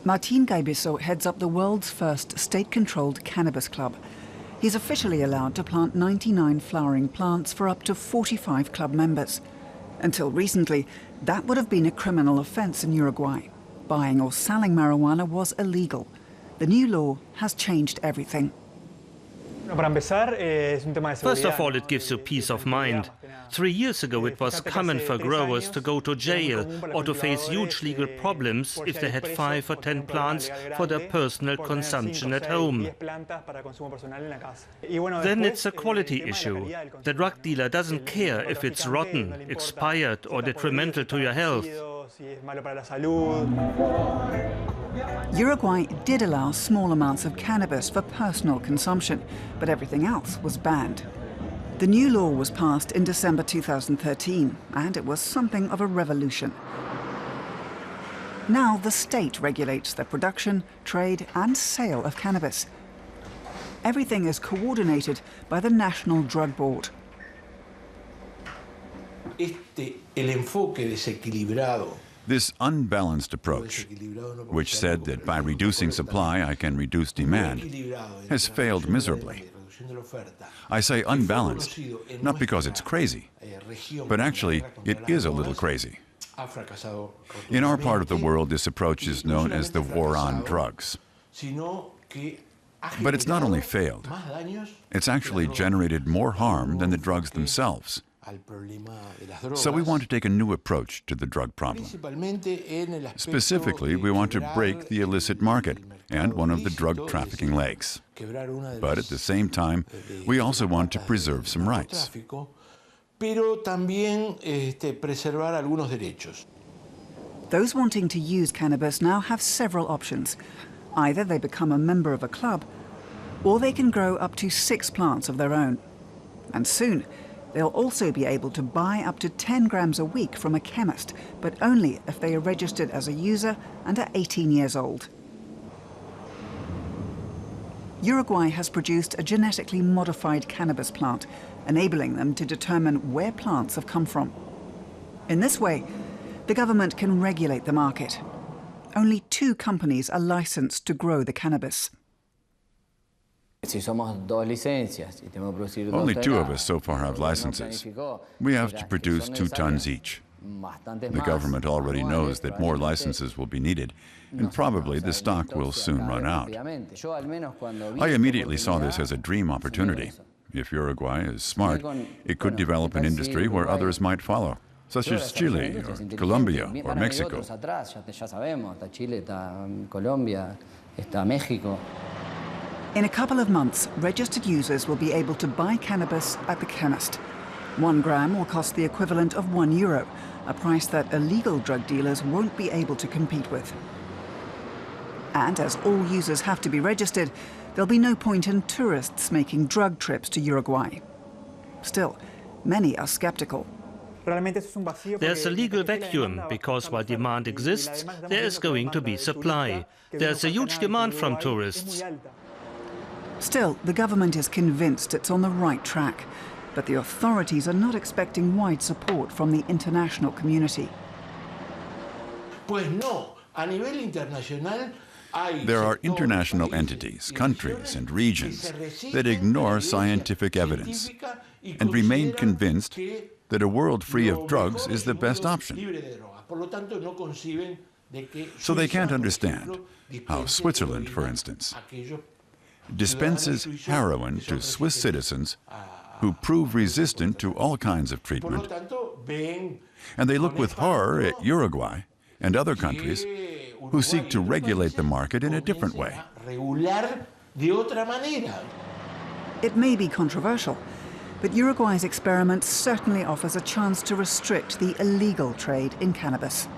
Martin Gaibiso heads up the world's first state-controlled cannabis club. He's officially allowed to plant 99 flowering plants for up to 45 club members. Until recently, that would have been a criminal offence in Uruguay. Buying or selling marijuana was illegal. The new law has changed everything. First of all, it gives you peace of mind. 3 years ago, it was common for growers to go to jail or to face huge legal problems if they had 5 or 10 plants for their personal consumption at home. Then it's a quality issue. The drug dealer doesn't care if it's rotten, expired or detrimental to your health. Uruguay did allow small amounts of cannabis for personal consumption, but everything else was banned. The new law was passed in December 2013, and it was something of a revolution. Now the state regulates the production, trade and sale of cannabis. Everything is coordinated by the National Drug Board. This unbalanced approach, which said that by reducing supply I can reduce demand, has failed miserably. I say unbalanced, not because it's crazy, but actually it is a little crazy. In our part of the world, this approach is known as the war on drugs. But it's not only failed, it's actually generated more harm than the drugs themselves. So we want to take a new approach to the drug problem. Specifically, we want to break the illicit market and one of the drug trafficking legs. But at the same time, we also want to preserve some rights. Those wanting to use cannabis now have several options. Either they become a member of a club, or they can grow up to 6 plants of their own. And soon, they'll also be able to buy up to 10 grams a week from a chemist, but only if they are registered as a user and are 18 years old. Uruguay has produced a genetically modified cannabis plant, enabling them to determine where plants have come from. In this way, the government can regulate the market. Only 2 companies are licensed to grow the cannabis. Only 2 of us so far have licenses. We have to produce 2 tons each. The government already knows that more licenses will be needed, and probably the stock will soon run out. I immediately saw this as a dream opportunity. If Uruguay is smart, it could develop an industry where others might follow, such as Chile, or Colombia, or Mexico. In a couple of months, registered users will be able to buy cannabis at the chemist. 1 gram will cost the equivalent of €1, a price that illegal drug dealers won't be able to compete with. And as all users have to be registered, there'll be no point in tourists making drug trips to Uruguay. Still, many are skeptical. There's a legal vacuum, because while demand exists, there is going to be supply. There's a huge demand from tourists. Still, the government is convinced it's on the right track, but the authorities are not expecting wide support from the international community. There are international entities, countries and regions that ignore scientific evidence and remain convinced that a world free of drugs is the best option. So they can't understand how Switzerland, for instance, dispenses heroin to Swiss citizens who prove resistant to all kinds of treatment, and they look with horror at Uruguay and other countries who seek to regulate the market in a different way. It may be controversial, but Uruguay's experiment certainly offers a chance to restrict the illegal trade in cannabis.